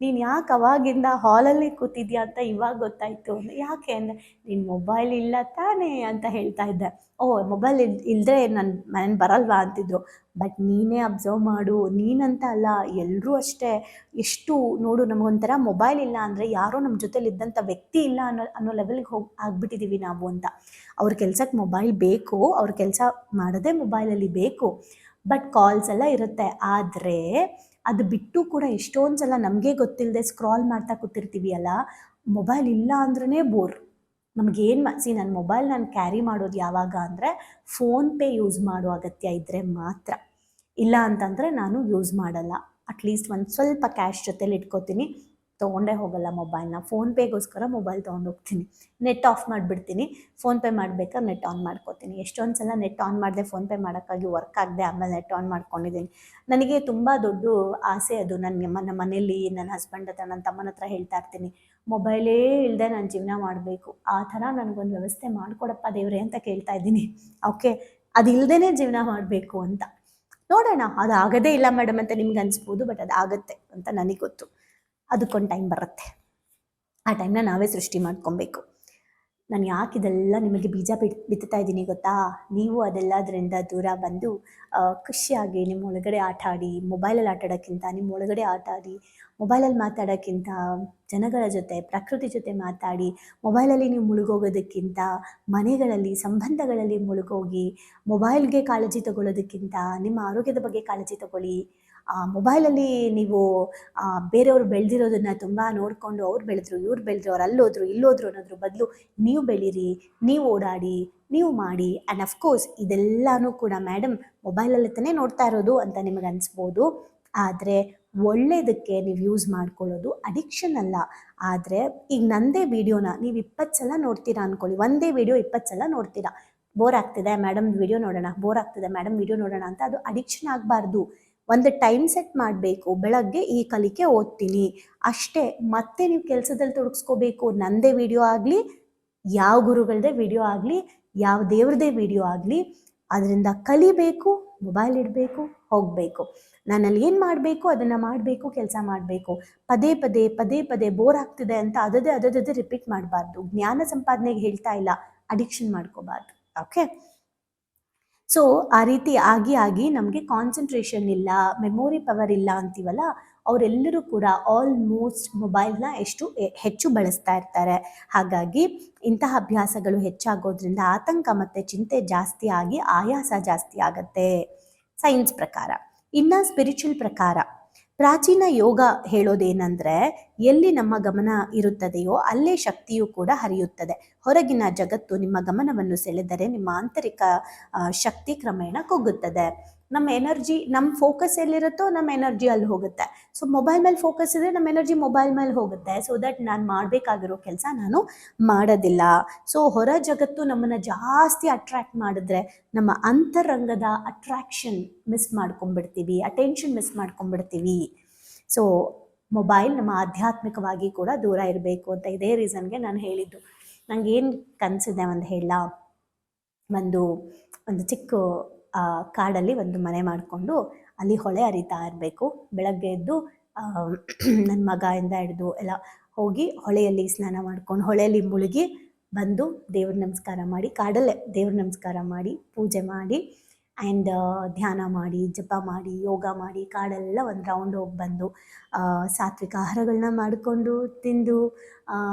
ನೀನು ಯಾಕೆ ಅವಾಗಿಂದ ಹಾಲಲ್ಲಿ ಕೂತಿದ್ಯಾ ಅಂತ ಇವಾಗ ಗೊತ್ತಾಯಿತು. ಯಾಕೆ ಅಂದರೆ ನೀನು ಮೊಬೈಲ್ ಇಲ್ಲ ತಾನೇ ಅಂತ ಹೇಳ್ತಾ ಇದ್ದೆ. ಮೊಬೈಲ್ ಇಲ್ಲದೆ ನಾನು ಬರಲ್ವಾ ಅಂತಿದ್ರು. ಬಟ್ ನೀನೇ ಅಬ್ಸರ್ವ್ ಮಾಡು, ನೀನಂತ ಅಲ್ಲ, ಎಲ್ಲರೂ ಅಷ್ಟೇ. ಎಷ್ಟು ನೋಡು, ನಮಗೊಂಥರ ಮೊಬೈಲ್ ಇಲ್ಲ ಅಂದರೆ ಯಾರೋ ನಮ್ಮ ಜೊತೆಲಿ ಇದ್ದಂಥ ವ್ಯಕ್ತಿ ಇಲ್ಲ ಅನ್ನೋ ಲೆವೆಲ್ಗೆ ಆಗ್ಬಿಟ್ಟಿದ್ದೀವಿ ನಾವು ಅಂತ. ಅವ್ರ ಕೆಲ್ಸಕ್ಕೆ ಮೊಬೈಲ್ ಬೇಕು, ಅವ್ರ ಕೆಲಸ ಮಾಡೋದೇ ಮೊಬೈಲಲ್ಲಿ ಬೇಕು. ಬಟ್ ಕಾಲ್ಸ್ ಎಲ್ಲ ಇರುತ್ತೆ. ಆದರೆ ಅದು ಬಿಟ್ಟು ಕೂಡ ಎಷ್ಟೊಂದು ಸಲ ನಮಗೆ ಗೊತ್ತಿಲ್ಲದೆ ಸ್ಕ್ರಾಲ್ ಮಾಡ್ತಾ ಕೂತಿರ್ತೀವಿ ಅಲ್ಲ. ಮೊಬೈಲ್ ಇಲ್ಲ ಅಂದ್ರೇ ಬೋರ್. ನಮಗೇನು ನನ್ನ ಮೊಬೈಲ್ ನಾನು ಕ್ಯಾರಿ ಮಾಡೋದು ಯಾವಾಗ ಅಂದರೆ ಫೋನ್ಪೇ ಯೂಸ್ ಮಾಡೋ ಅಗತ್ಯ ಇದ್ದರೆ ಮಾತ್ರ. ಇಲ್ಲ ಅಂತಂದರೆ ನಾನು ಯೂಸ್ ಮಾಡಲ್ಲ. ಅಟ್ಲೀಸ್ಟ್ ಒಂದು ಸ್ವಲ್ಪ ಕ್ಯಾಶ್ ಜೊತೆಲಿ ಇಟ್ಕೋತೀನಿ, ತೊಗೊಂಡೇ ಹೋಗಲ್ಲ ಮೊಬೈಲ್ನ. ಫೋನ್ಪೇಗೋಸ್ಕರ ಮೊಬೈಲ್ ತೊಗೊಂಡೋಗ್ತೀನಿ, ನೆಟ್ ಆಫ್ ಮಾಡಿಬಿಡ್ತೀನಿ, ಫೋನ್ಪೇ ಮಾಡ್ಬೇಕಾದ್ರೆ ನೆಟ್ ಆನ್ ಮಾಡ್ಕೋತೀನಿ. ಎಷ್ಟೊಂದು ಸಲ ನೆಟ್ ಆನ್ ಮಾಡಿದೆ ಫೋನ್ಪೇ ಮಾಡೋಕ್ಕಾಗಿ ವರ್ಕ್ ಆಗದೆ ಆಮೇಲೆ ನೆಟ್ ಆನ್ ಮಾಡ್ಕೊಂಡಿದ್ದೀನಿ. ನನಗೆ ತುಂಬ ದೊಡ್ಡ ಆಸೆ ಅದು. ನಮ್ಮ ಮನೇಲಿ ನನ್ನ ಹಸ್ಬೆಂಡ್ ಹತ್ರ, ನನ್ನ ತಮ್ಮನ ಹತ್ರ ಹೇಳ್ತಾ ಇರ್ತೀನಿ, ಮೊಬೈಲೇ ಇಲ್ಲದೆ ನಾನು ಜೀವನ ಮಾಡಬೇಕು, ಆ ಥರ ನನಗೊಂದು ವ್ಯವಸ್ಥೆ ಮಾಡಿಕೊಡಪ್ಪ ದೇವ್ರೆ ಅಂತ ಕೇಳ್ತಾ ಇದ್ದೀನಿ. ಓಕೆ, ಅದಿಲ್ಲದೇ ಜೀವನ ಮಾಡಬೇಕು ಅಂತ. ನೋಡೋಣ, ಅದು ಆಗೋದೇ ಇಲ್ಲ ಮೇಡಮ್ ಅಂತ ನಿಮ್ಗೆ ಅನಿಸ್ಬೋದು, ಬಟ್ ಅದು ಆಗುತ್ತೆ ಅಂತ ನನಗೆ ಗೊತ್ತು. ಅದಕ್ಕೊಂದು ಟೈಮ್ ಬರುತ್ತೆ, ಆ ಟೈಮ್ನ ನಾವೇ ಸೃಷ್ಟಿ ಮಾಡ್ಕೊಬೇಕು. ನಾನು ಯಾಕೆ ಇದೆಲ್ಲ ನಿಮಗೆ ಬೀಜ ಬಿತ್ತುತ್ತಾ ಇದ್ದೀನಿ ಗೊತ್ತಾ? ನೀವು ಅದೆಲ್ಲದರಿಂದ ದೂರ ಬಂದು ಖುಷಿಯಾಗಿ ನಿಮ್ಮ ಒಳಗಡೆ ಆಟ ಆಡಿ, ಮೊಬೈಲಲ್ಲಿ ಆಟ ಆಡೋಕ್ಕಿಂತ ನಿಮ್ಮ ಒಳಗಡೆ ಆಟ ಆಡಿ, ಮೊಬೈಲಲ್ಲಿ ಮಾತಾಡೋಕ್ಕಿಂತ ಜನಗಳ ಜೊತೆ, ಪ್ರಕೃತಿ ಜೊತೆ ಮಾತಾಡಿ, ಮೊಬೈಲಲ್ಲಿ ನೀವು ಮುಳುಗೋಗೋದಕ್ಕಿಂತ ಮನೆಗಳಲ್ಲಿ, ಸಂಬಂಧಗಳಲ್ಲಿ ಮುಳುಗೋಗಿ ಮೊಬೈಲ್ಗೆ ಕಾಳಜಿ ತಗೊಳ್ಳೋದಕ್ಕಿಂತ ನಿಮ್ಮ ಆರೋಗ್ಯದ ಬಗ್ಗೆ ಕಾಳಜಿ ತಗೊಳ್ಳಿ. ಮೊಬೈಲಲ್ಲಿ ನೀವು ಬೇರೆಯವರು ಬೆಳೆದಿರೋದನ್ನು ತುಂಬ ನೋಡಿಕೊಂಡು ಅವ್ರು ಬೆಳೆದ್ರು, ಇವ್ರು ಬೆಳೆದ್ರು, ಅವ್ರು ಅಲ್ಲೋದ್ರು ಇಲ್ಲೋದ್ರು ಅನ್ನೋದ್ರ ಬದಲು ನೀವು ಬೆಳೀರಿ, ನೀವು ಓಡಾಡಿ, ನೀವು ಮಾಡಿ. ಆ್ಯಂಡ್ ಅಫ್ಕೋರ್ಸ್ ಇದೆಲ್ಲನೂ ಕೂಡ ಮೇಡಮ್ ಮೊಬೈಲಲ್ಲಿ ತಾನೇ ನೋಡ್ತಾ ಇರೋದು ಅಂತ ನಿಮಗೆ ಅನಿಸ್ಬೋದು. ಆದರೆ ಒಳ್ಳೆಯದಕ್ಕೆ ನೀವು ಯೂಸ್ ಮಾಡ್ಕೊಳ್ಳೋದು ಅಡಿಕ್ಷನ್ ಅಲ್ಲ. ಆದರೆ ಈಗ ನನ್ನದೇ ವೀಡಿಯೋನ ನೀವು 20 ಸಲ ನೋಡ್ತೀರಾ ಅಂದ್ಕೊಳ್ಳಿ, ಒಂದೇ ವೀಡಿಯೋ 20 ಸಲ ನೋಡ್ತೀರಾ. ಬೋರ್ ಆಗ್ತಿದೆ ಮೇಡಮ್ ವೀಡಿಯೋ ನೋಡೋಣ, ಬೋರ್ ಆಗ್ತಿದೆ ಮೇಡಮ್ ವೀಡಿಯೋ ನೋಡೋಣ ಅಂತ ಅದು ಅಡಿಕ್ಷನ್ ಆಗಬಾರ್ದು. ಒಂದು ಟೈಮ್ ಸೆಟ್ ಮಾಡಬೇಕು. ಬೆಳಗ್ಗೆ ಈ ಕಲಿಕೆ ಓದ್ತೀನಿ ಅಷ್ಟೇ, ಮತ್ತೆ ನೀವು ಕೆಲಸದಲ್ಲಿ ತೊಡಗಿಸ್ಕೋಬೇಕು. ನನ್ನದೇ ವಿಡಿಯೋ ಆಗಲಿ, ಯಾವ ಗುರುಗಳದೇ ವಿಡಿಯೋ ಆಗಲಿ, ಯಾವ ದೇವ್ರದೇ ವಿಡಿಯೋ ಆಗಲಿ, ಅದರಿಂದ ಕಲಿಬೇಕು, ಮೊಬೈಲ್ ಇಡಬೇಕು, ಹೋಗಬೇಕು. ನಾನಲ್ಲಿ ಏನು ಮಾಡಬೇಕು ಅದನ್ನು ಮಾಡಬೇಕು, ಕೆಲಸ ಮಾಡಬೇಕು. ಪದೇ ಪದೇ ಪದೇ ಪದೇ ಬೋರ್ ಆಗ್ತಿದೆ ಅಂತ ಅದದೇ ರಿಪೀಟ್ ಮಾಡಬಾರ್ದು. ಜ್ಞಾನ ಸಂಪಾದನೆಗೆ ಹೇಳ್ತಾ ಇಲ್ಲ, ಅಡಿಕ್ಷನ್ ಮಾಡ್ಕೋಬಾರ್ದು. ಓಕೆ, ಸೊ ಆ ರೀತಿ ಆಗಿ ನಮಗೆ ಕಾನ್ಸಂಟ್ರೇಷನ್ ಇಲ್ಲ, ಮೆಮೊರಿ ಪವರ್ ಇಲ್ಲ ಅಂತೀವಲ್ಲ, ಅವರೆಲ್ಲರೂ ಕೂಡ ಆಲ್ಮೋಸ್ಟ್ ಮೊಬೈಲ್ನ ಹೆಚ್ಚು ಬಳಸ್ತಾ ಇರ್ತಾರೆ. ಹಾಗಾಗಿ ಇಂತಹ ಅಭ್ಯಾಸಗಳು ಹೆಚ್ಚಾಗೋದ್ರಿಂದ ಆತಂಕ ಮತ್ತು ಚಿಂತೆ ಜಾಸ್ತಿ ಆಗಿ ಆಯಾಸ ಜಾಸ್ತಿ ಆಗುತ್ತೆ ಸೈನ್ಸ್ ಪ್ರಕಾರ. ಇನ್ನು ಸ್ಪಿರಿಚುವಲ್ ಪ್ರಕಾರ ಪ್ರಾಚೀನ ಯೋಗ ಹೇಳೋದೇನೆಂದರೆ, ಎಲ್ಲಿ ನಮ್ಮ ಗಮನ ಇರುತ್ತದೆಯೋ ಅಲ್ಲೇ ಶಕ್ತಿಯು ಕೂಡ ಹರಿಯುತ್ತದೆ. ಹೊರಗಿನ ಜಗತ್ತು ನಿಮ್ಮ ಗಮನವನ್ನು ಸೆಳೆದರೆ ನಿಮ್ಮ ಆಂತರಿಕ ಶಕ್ತಿ ಕ್ರಮೇಣ ಕುಗ್ಗುತ್ತದೆ. ನಮ್ಮ ಎನರ್ಜಿ, ನಮ್ಮ ಫೋಕಸ್ ಎಲ್ಲಿರುತ್ತೋ ನಮ್ಮ ಎನರ್ಜಿ ಅಲ್ಲಿ ಹೋಗುತ್ತೆ. ಸೊ ಮೊಬೈಲ್ ಮೇಲೆ ಫೋಕಸ್ ಇದ್ದರೆ ನಮ್ಮ ಎನರ್ಜಿ ಮೊಬೈಲ್ ಮೇಲೆ ಹೋಗುತ್ತೆ. ಸೊ ದಟ್ ನಾನು ಮಾಡಬೇಕಾಗಿರೋ ಕೆಲಸ ನಾನು ಮಾಡೋದಿಲ್ಲ. ಸೊ ಹೊರ ಜಗತ್ತು ನಮ್ಮನ್ನು ಜಾಸ್ತಿ ಅಟ್ರ್ಯಾಕ್ಟ್ ಮಾಡಿದ್ರೆ ನಮ್ಮ ಅಂತರಂಗದ ಅಟ್ರಾಕ್ಷನ್ ಮಿಸ್ ಮಾಡ್ಕೊಂಡ್ಬಿಡ್ತೀವಿ, ಅಟೆನ್ಷನ್ ಮಿಸ್ ಮಾಡ್ಕೊಂಡ್ಬಿಡ್ತೀವಿ. ಸೊ ಮೊಬೈಲ್ ನಮ್ಮ ಆಧ್ಯಾತ್ಮಿಕವಾಗಿ ಕೂಡ ದೂರ ಇರಬೇಕು ಅಂತ ಇದೇ ರೀಸನ್ಗೆ ನಾನು ಹೇಳಿದ್ದು. ನನಗೇನು ಕನಸಿದೆ ಒಂದು ಹೇಳ, ಒಂದು ಚಿಕ್ಕ ಕಾಡಲ್ಲಿ ಒಂದು ಮನೆ ಮಾಡಿಕೊಂಡು ಅಲ್ಲಿ ಹೊಳೆ ಹರಿತಾ ಇರಬೇಕು. ಬೆಳಗ್ಗೆ ಎದ್ದು ನನ್ನ ಮಗದಿಂದ ಹಿಡಿದು ಎಲ್ಲ ಹೋಗಿ ಹೊಳೆಯಲ್ಲಿ ಸ್ನಾನ ಮಾಡ್ಕೊಂಡು ಹೊಳೆಯಲ್ಲಿ ಮುಳುಗಿ ಬಂದು ದೇವ್ರ ನಮಸ್ಕಾರ ಮಾಡಿ, ಕಾಡಲ್ಲೇ ದೇವ್ರ ನಮಸ್ಕಾರ ಮಾಡಿ, ಪೂಜೆ ಮಾಡಿ, ಆ್ಯಂಡ್ ಧ್ಯಾನ ಮಾಡಿ, ಜಪ ಮಾಡಿ, ಯೋಗ ಮಾಡಿ, ಕಾಡೆಲ್ಲ ಒಂದು ರೌಂಡ್ ಹೋಗಿ ಬಂದು ಸಾತ್ವಿಕ ಆಹಾರಗಳನ್ನ ಮಾಡಿಕೊಂಡು ತಿಂದು,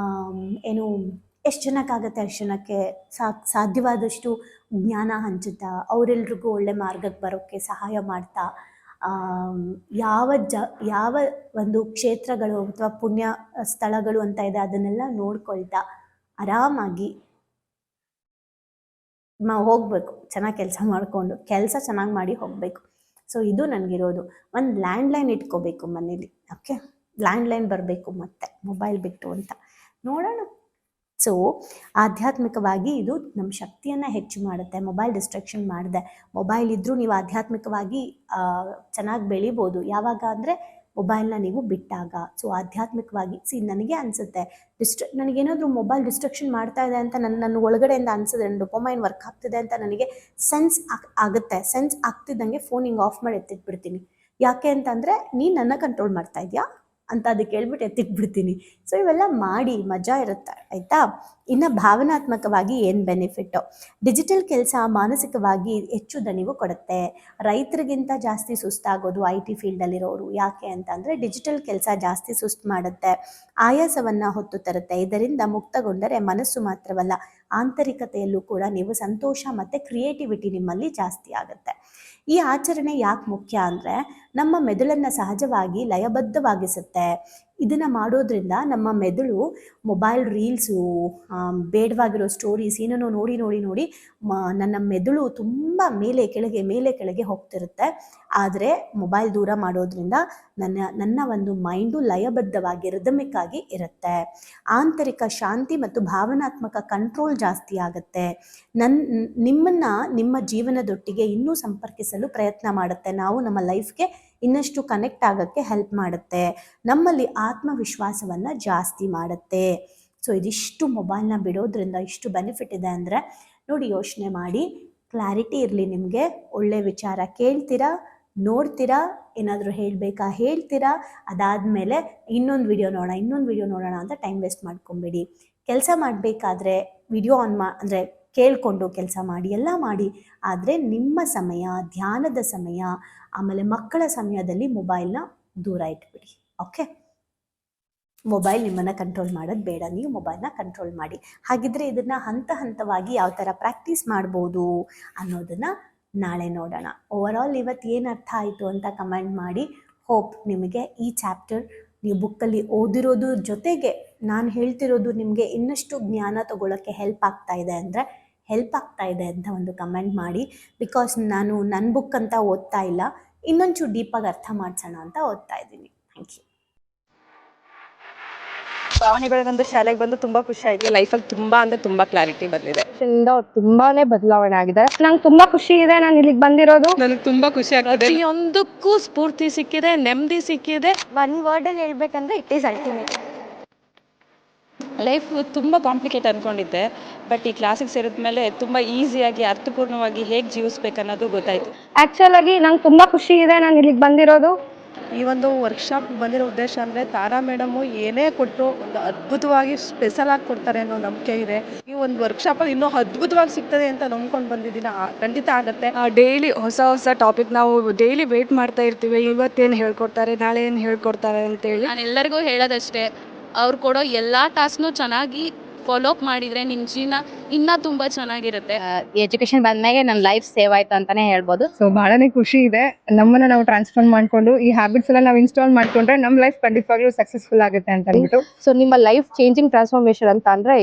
ಏನು ಎಷ್ಟು ಜನಕ್ಕಾಗತ್ತೆ ಅಷ್ಟು ಜನಕ್ಕೆ ಸಾಧ್ಯವಾದಷ್ಟು ಜ್ಞಾನ ಹಂಚುತ್ತಾ, ಅವರೆಲ್ರಿಗೂ ಒಳ್ಳೆ ಮಾರ್ಗಕ್ಕೆ ಬರೋಕ್ಕೆ ಸಹಾಯ ಮಾಡ್ತಾ, ಯಾವ ಒಂದು ಕ್ಷೇತ್ರಗಳು ಅಥವಾ ಪುಣ್ಯ ಸ್ಥಳಗಳು ಅಂತ ಇದೆ ಅದನ್ನೆಲ್ಲ ನೋಡ್ಕೊಳ್ತಾ ಆರಾಮಾಗಿ ಹೋಗಬೇಕು. ಚೆನ್ನಾಗಿ ಕೆಲಸ ಮಾಡಿಕೊಂಡು, ಕೆಲಸ ಚೆನ್ನಾಗಿ ಮಾಡಿ ಹೋಗಬೇಕು. ಸೊ ಇದು ನನಗಿರೋದು. ಒಂದು ಲ್ಯಾಂಡ್ಲೈನ್ ಇಟ್ಕೋಬೇಕು ಮನೇಲಿ. ಓಕೆ, ಲ್ಯಾಂಡ್ಲೈನ್ ಬರಬೇಕು ಮತ್ತೆ ಮೊಬೈಲ್ ಬಿಟ್ಟು ಅಂತ ನೋಡೋಣ. ಸೊ ಆಧ್ಯಾತ್ಮಿಕವಾಗಿ ಇದು ನಮ್ಮ ಶಕ್ತಿಯನ್ನು ಹೆಚ್ಚು ಮಾಡುತ್ತೆ. ಮೊಬೈಲ್ ಡಿಸ್ಟ್ರಾಕ್ಷನ್ ಮಾಡಿದೆ, ಮೊಬೈಲ್ ಇದ್ದರೂ ನೀವು ಆಧ್ಯಾತ್ಮಿಕವಾಗಿ ಚೆನ್ನಾಗಿ ಬೆಳಿಬೋದು. ಯಾವಾಗ ಅಂದರೆ ಮೊಬೈಲ್ನ ನೀವು ಬಿಟ್ಟಾಗ. ಸೊ ಆಧ್ಯಾತ್ಮಿಕವಾಗಿ ನನಗೆ ಅನಿಸುತ್ತೆ, ನನಗೇನಾದರೂ ಮೊಬೈಲ್ ಡಿಸ್ಟ್ರಾಕ್ಷನ್ ಮಾಡ್ತಾ ಇದೆ ಅಂತ ನನ್ನ ಒಳಗಡೆಯಿಂದ ಅನಿಸಿದ್ರೆ, ಡೋಪಮೈನ್ ವರ್ಕ್ ಆಗ್ತಿದೆ ಅಂತ ನನಗೆ ಸೆನ್ಸ್ ಆಗುತ್ತೆ. ಸೆನ್ಸ್ ಆಗ್ತಿದ್ದಂಗೆ ಫೋನ್ ಹಿಂಗೆ ಆಫ್ ಮಾಡಿ ಎತ್ತಿಟ್ಬಿಡ್ತೀನಿ. ಯಾಕೆ ಅಂತಂದರೆ ನೀನು ನನ್ನ ಕಂಟ್ರೋಲ್ ಮಾಡ್ತಾ ಇದೆಯಾ ಅಂತ ಅದಕ್ಕೆ ಹೇಳ್ಬಿಟ್ಟು ಎತ್ತಿಟ್ಬಿಡ್ತೀನಿ. ಸೊ ಇವೆಲ್ಲ ಮಾಡಿ ಮಜಾ ಇರುತ್ತೆ, ಆಯಿತಾ. ಇನ್ನು ಭಾವನಾತ್ಮಕವಾಗಿ ಏನು ಬೆನಿಫಿಟ್ಟು? ಡಿಜಿಟಲ್ ಕೆಲಸ ಮಾನಸಿಕವಾಗಿ ಹೆಚ್ಚು ದಣಿವು ಕೊಡುತ್ತೆ. ರೈತರಿಗಿಂತ ಜಾಸ್ತಿ ಸುಸ್ತಾಗೋದು IT ಫೀಲ್ಡಲ್ಲಿರೋರು. ಯಾಕೆ ಅಂತಂದರೆ ಡಿಜಿಟಲ್ ಕೆಲಸ ಜಾಸ್ತಿ ಸುಸ್ತು ಮಾಡುತ್ತೆ, ಆಯಾಸವನ್ನು ಹೊತ್ತು ತರುತ್ತೆ. ಇದರಿಂದ ಮುಕ್ತಗೊಂಡರೆ ಮನಸ್ಸು ಮಾತ್ರವಲ್ಲ, ಆಂತರಿಕತೆಯಲ್ಲೂ ಕೂಡ ನೀವು ಸಂತೋಷ ಮತ್ತು ಕ್ರಿಯೇಟಿವಿಟಿ ನಿಮ್ಮಲ್ಲಿ ಜಾಸ್ತಿ ಆಗುತ್ತೆ. ಈ ಆಚರಣೆ ಯಾಕೆ ಮುಖ್ಯ ಅಂದರೆ ನಮ್ಮ ಮೆದುಳನ್ನು ಸಹಜವಾಗಿ ಲಯಬದ್ಧವಾಗಿಸುತ್ತೆ. ಇದನ್ನು ಮಾಡೋದ್ರಿಂದ ನಮ್ಮ ಮೆದುಳು ಮೊಬೈಲ್ ರೀಲ್ಸು, ಬೇಡವಾಗಿರೋ ಸ್ಟೋರೀಸ್ ಏನೇನೋ ನೋಡಿ ನೋಡಿ ನೋಡಿ ನನ್ನ ಮೆದುಳು ತುಂಬ ಮೇಲೆ ಕೆಳಗೆ ಹೋಗ್ತಿರುತ್ತೆ. ಆದರೆ ಮೊಬೈಲ್ ದೂರ ಮಾಡೋದ್ರಿಂದ ನನ್ನ ಒಂದು ಮೈಂಡು ಲಯಬದ್ಧವಾಗಿ ರಿದಮಿಕ್ ಆಗಿ ಇರುತ್ತೆ. ಆಂತರಿಕ ಶಾಂತಿ ಮತ್ತು ಭಾವನಾತ್ಮಕ ಕಂಟ್ರೋಲ್ ಜಾಸ್ತಿ ಆಗುತ್ತೆ. ನಿಮ್ಮನ್ನು ನಿಮ್ಮ ಜೀವನದೊಟ್ಟಿಗೆ ಇನ್ನೂ ಸಂಪರ್ಕಿಸಲು ಪ್ರಯತ್ನ ಮಾಡುತ್ತೆ. ನಾವು ನಮ್ಮ ಲೈಫ್ಗೆ ಇನ್ನಷ್ಟು ಕನೆಕ್ಟ್ ಆಗೋಕ್ಕೆ ಹೆಲ್ಪ್ ಮಾಡುತ್ತೆ. ನಮ್ಮಲ್ಲಿ ಆತ್ಮವಿಶ್ವಾಸವನ್ನು ಜಾಸ್ತಿ ಮಾಡುತ್ತೆ. ಸೊ ಇದಿಷ್ಟು ಮೊಬೈಲ್ನ ಬಿಡೋದ್ರಿಂದ ಇಷ್ಟು ಬೆನಿಫಿಟ್ ಇದೆ ಅಂದರೆ ನೋಡಿ, ಯೋಚನೆ ಮಾಡಿ. ಕ್ಲಾರಿಟಿ ಇರಲಿ ನಿಮಗೆ. ಒಳ್ಳೆ ವಿಚಾರ ಕೇಳ್ತೀರಾ, ನೋಡ್ತೀರಾ, ಏನಾದರೂ ಹೇಳಬೇಕಾ ಹೇಳ್ತೀರಾ, ಅದಾದಮೇಲೆ ಇನ್ನೊಂದು ವಿಡಿಯೋ ನೋಡೋಣ ಅಂತ ಟೈಮ್ ವೇಸ್ಟ್ ಮಾಡ್ಕೊಬೇಡಿ. ಕೆಲಸ ಮಾಡಬೇಕಾದ್ರೆ ವಿಡಿಯೋ ಆನ್ ಅಂದರೆ ಕೇಳಿಕೊಂಡು ಕೆಲಸ ಮಾಡಿ, ಎಲ್ಲ ಮಾಡಿ. ಆದರೆ ನಿಮ್ಮ ಸಮಯ, ಧ್ಯಾನದ ಸಮಯ, ಆಮೇಲೆ ಮಕ್ಕಳ ಸಮಯದಲ್ಲಿ ಮೊಬೈಲ್ನ ದೂರ ಇಟ್ಬಿಡಿ. ಓಕೆ, ಮೊಬೈಲ್ ನಿಮ್ಮನ್ನು ಕಂಟ್ರೋಲ್ ಮಾಡೋದು ಬೇಡ, ನೀವು ಮೊಬೈಲ್ನ ಕಂಟ್ರೋಲ್ ಮಾಡಿ. ಹಾಗಿದ್ರೆ ಇದನ್ನು ಹಂತವಾಗಿ ಯಾವ ಥರ ಪ್ರಾಕ್ಟೀಸ್ ಮಾಡ್ಬೋದು ಅನ್ನೋದನ್ನು ನಾಳೆ ನೋಡೋಣ. ಓವರಾಲ್ ಇವತ್ತು ಏನು ಅರ್ಥ ಆಯಿತು ಅಂತ ಕಮೆಂಟ್ ಮಾಡಿ. ಹೋಪ್ ನಿಮಗೆ ಈ ಚಾಪ್ಟರ್ ನೀವು ಬುಕ್ಕಲ್ಲಿ ಓದಿರೋದು ಜೊತೆಗೆ ನಾನು ಹೇಳ್ತಿರೋದು ನಿಮಗೆ ಇನ್ನಷ್ಟು ಜ್ಞಾನ ತಗೊಳ್ಳೋಕ್ಕೆ ಹೆಲ್ಪ್ ಆಗ್ತಾ ಇದೆ ಅಂತ ಒಂದು ಕಮೆಂಟ್ ಮಾಡಿ. ಬಿಕಾಸ್ ನಾನು ನನ್ನ ಬುಕ್ ಅಂತ ಓದ್ತಾ ಇಲ್ಲ, ಇನ್ನೊಂಚೂರು ಡೀಪಾಗಿ ಅರ್ಥ ಮಾಡಿಸೋಣ ಅಂತ ಓದ್ತಾ ಇದ್ದೀನಿ. Thank you. ಭಾವನೆಗಳಿಗೊಂದು ಶಾಲೆಗೆ ಬಂದು ತುಂಬಾ ಖುಷಿ ಆಯ್ತು. ಲೈಫಲ್ಲಿ ತುಂಬಾ ಅಂದ್ರೆ ತುಂಬಾ ಕ್ಲಾರಿಟಿ ಬಂದಿದೆ. ತುಂಬಾನೇ ಬದಲಾವಣೆ ಆಗಿದೆ. ನಂಗೆ ತುಂಬಾ ಖುಷಿ ಇದೆ ನಾನು ಇಲ್ಲಿಗೆ ಬಂದಿರೋದು. ನನಗೆ ತುಂಬಾ ಖುಷಿ ಆಗ್ತದೆ. ಪ್ರತಿಯೊಂದಕ್ಕೂ ಸ್ಫೂರ್ತಿ ಸಿಕ್ಕಿದೆ, ನೆಮ್ಮದಿ ಸಿಕ್ಕಿದೆ. ಒನ್ ವರ್ಡ್ ಅಲ್ಲಿ ಹೇಳ್ಬೇಕಂದ್ರೆ ಇಟ್ ಈಸ್ ಅಲ್ಟಿಮೇಟ್. ಲೈಫ್ ತುಂಬ ಕಾಂಪ್ಲಿಕೇಟ್ ಅಂದ್ಕೊಂಡಿದ್ದೆ, ಬಟ್ ಈ ಕ್ಲಾಸಿಗೆ ಸೇರಿದ್ಮೇಲೆ ತುಂಬ ಈಸಿಯಾಗಿ ಅರ್ಥಪೂರ್ಣವಾಗಿ ಹೇಗೆ ಜೀವಿಸ್ಬೇಕು ಅನ್ನೋದು ಗೊತ್ತಾಯಿತು. ಆ್ಯಕ್ಚುಲ್ ಆಗಿ ನಂಗೆ ತುಂಬ ಖುಷಿ ಇದೆ ನಾನು ಇಲ್ಲಿಗೆ ಬಂದಿರೋದು. ಈ ಒಂದು ವರ್ಕ್ಶಾಪ್ ಬಂದಿರೋ ಉದ್ದೇಶ ಅಂದರೆ ತಾರಾ ಮೇಡಮು ಏನೇ ಕೊಟ್ಟರು ಒಂದು ಅದ್ಭುತವಾಗಿ ಸ್ಪೆಷಲ್ ಆಗಿ ಕೊಡ್ತಾರೆ ಅನ್ನೋ ನಂಬಿಕೆ ಇದೆ. ಈ ಒಂದು ವರ್ಕ್ಶಾಪಲ್ಲಿ ಇನ್ನೂ ಅದ್ಭುತವಾಗಿ ಸಿಗ್ತದೆ ಅಂತ ನಂಬ್ಕೊಂಡು ಬಂದಿದ್ದೀನಿ. ಖಂಡಿತ ಆಗುತ್ತೆ. ಡೈಲಿ ಹೊಸ ಟಾಪಿಕ್ ನಾವು ಡೈಲಿ ವೇಟ್ ಮಾಡ್ತಾ ಇರ್ತೀವಿ, ಇವತ್ತೇನು ಹೇಳ್ಕೊಡ್ತಾರೆ, ನಾಳೆ ಏನು ಹೇಳ್ಕೊಡ್ತಾರೆ ಅಂತೇಳಿ. ನಾನು ಎಲ್ಲರಿಗೂ ಹೇಳೋದಷ್ಟೇ, ಅವ್ರು ಕೊಡೋ ಎಲ್ಲ ಟಾಸ್ಕ್ನು ಚೆನ್ನಾಗಿ ಫಾಲೋ ಅಪ್ ಮಾಡಿದರೆ ನಿಮ್ಮ ಜೀವನ ಇನ್ನೂ ತುಂಬ ಚೆನ್ನಾಗಿರುತ್ತೆ. ಎಜುಕೇಶನ್ ಬಂದ್ಮೇಲೆ ನನ್ನ ಲೈಫ್ ಸೇವ್ ಆಯ್ತು ಅಂತಾನೆ ಹೇಳ್ಬೋದು. ಸೊ ಬಹಳನೇ ಖುಷಿ ಇದೆ. ನಮ್ಮನ್ನ ನಾವು ಟ್ರಾನ್ಸ್ಫಾರ್ಮ್ ಮಾಡ್ಕೊಂಡು ಈ ಹ್ಯಾಬಿಟ್ಸ್ ಎಲ್ಲ ನಾವು ಇನ್ಸ್ಟಾಲ್ ಮಾಡ್ಕೊಂಡ್ರೆ ನಮ್ಮ ಲೈಫ್ ಖಂಡಿತವಾಗ್ಲೂ ಸಕ್ಸಸ್ಫುಲ್ ಆಗುತ್ತೆ ಅಂತ ಅಂದ್ಬಿಟ್ಟು. ಸೊ ನಿಮ್ಮ ಲೈಫ್ ಚೇಂಜಿಂಗ್ ಟ್ರಾನ್ಸ್ಫಾರ್ಮೇಶನ್ ಅಂತ ಅಂದ್ರೆ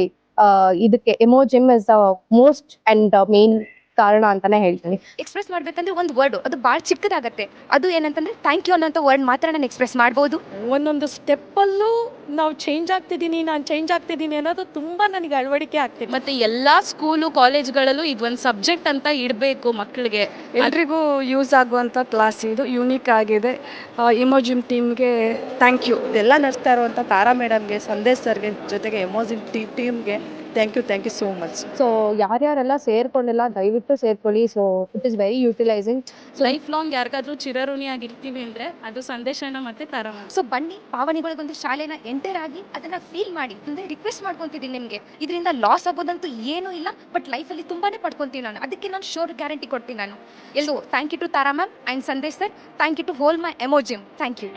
ಇದಕ್ಕೆ Emojim is the most and main ಕಾರಣ ಅಂತಾನೆ ಹೇಳ್ತೀನಿ. ಎಕ್ಸ್ಪ್ರೆಸ್ ಮಾಡ್ಬೇಕಂದ್ರೆ ಒಂದು ವರ್ಡ್ ಅದು ಭಾಳ ಚಿಕ್ಕದಾಗತ್ತೆ. ಅದು ಏನಂತಂದ್ರೆ ಥ್ಯಾಂಕ್ ಯು ಅನ್ನೋಂಥ ವರ್ಡ್ ಮಾತ್ರ ನಾನು ಎಕ್ಸ್ಪ್ರೆಸ್ ಮಾಡ್ಬೋದು. ಒಂದೊಂದು ಸ್ಟೆಪ್ಪಲ್ಲೂ ನಾವು ಚೇಂಜ್ ಆಗ್ತಿದ್ದೀನಿ ಅನ್ನೋದು ತುಂಬ ನನಗೆ ಅಳವಡಿಕೆ ಆಗ್ತಿದೆ. ಮತ್ತು ಎಲ್ಲ ಸ್ಕೂಲು ಕಾಲೇಜ್ಗಳಲ್ಲೂ ಇದೊಂದು ಸಬ್ಜೆಕ್ಟ್ ಅಂತ ಇಡಬೇಕು ಮಕ್ಕಳಿಗೆ. ಎಲ್ರಿಗೂ ಯೂಸ್ ಆಗುವಂಥ ಕ್ಲಾಸ್ ಇದು, ಯೂನಿಕ್ ಆಗಿದೆ. ಇಮೋಜಿಮ್ ಟೀಮ್ಗೆ ಥ್ಯಾಂಕ್ ಯು. ಇದೆಲ್ಲ ನಡೆಸ್ತಾ ಇರುವಂಥ ತಾರಾ ಮೇಡಮ್ಗೆ, ಸಂದೇಶ್ ಸರ್ಗೆ, ಜೊತೆಗೆ ಎಮೋಜಿಮ್ ಟೀಮ್ಗೆ thank you so much. So ಯಾರ್ಯಾರೆಲ್ಲ ಸೇರ್ಕೊಂಡಿಲ್ಲ ದಯವಿಟ್ಟು ಸೇರ್ಕೊಳ್ಳಿ. So it is very utilising. Lifelong ಯಾರಿಗಾದ್ರೂ ಚಿರಋಣಿಯಾಗಿರ್ತೀವಿ ಅಂದರೆ ಅದು ಸಂದೇಶನ ಮತ್ತು ತಾರಾ ಮ್ಯಾಮ್. ಸೊ ಬನ್ನಿ, ಭಾವನೆಗಳಿಗೊಂದು ಶಾಲೆನ ಎಂಟರ್ ಆಗಿ ಅದನ್ನ ಫೀಲ್ ಮಾಡಿ. ಅಂದರೆ ರಿಕ್ವೆಸ್ಟ್ ಮಾಡ್ಕೊತಿದ್ದೀನಿ ನಿಮಗೆ, ಇದರಿಂದ ಲಾಸ್ ಆಗೋದಂತೂ ಏನೂ ಇಲ್ಲ, ಬಟ್ ಲೈಫಲ್ಲಿ ತುಂಬಾನೇ ಪಡ್ಕೊತೀನಿ ನಾನು. ಅದಕ್ಕೆ ನಾನು ಶೋರ್ ಗ್ಯಾರಂಟಿ ಕೊಡ್ತೀನಿ ನಾನು. ಎಲ್ಲೋ thank you to Tara ma'am and Sandesh sir. Thank you to whole my Emojim. Thank you.